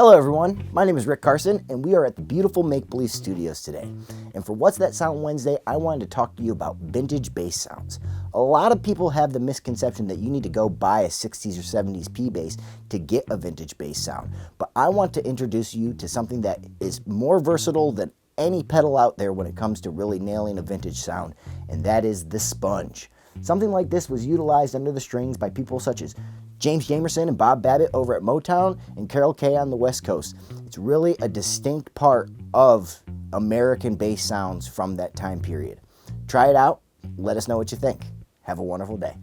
Hello everyone, my name is Rick Carson and we are at the beautiful Make Believe Studios today. And for What's That Sound Wednesday, I wanted to talk to you about vintage bass sounds. A lot of people have the misconception that you need to go buy a 60s or 70s P bass to get a vintage bass sound. But I want to introduce you to something that is more versatile than any pedal out there when it comes to really nailing a vintage sound, and that is the sponge. Something like this was utilized under the strings by people such as Jamerson and Bob Babitt over at Motown and Carol Kaye on the West Coast. It's really a distinct part of American bass sounds from that time period. Try it out. Let us know what you think. Have a wonderful day.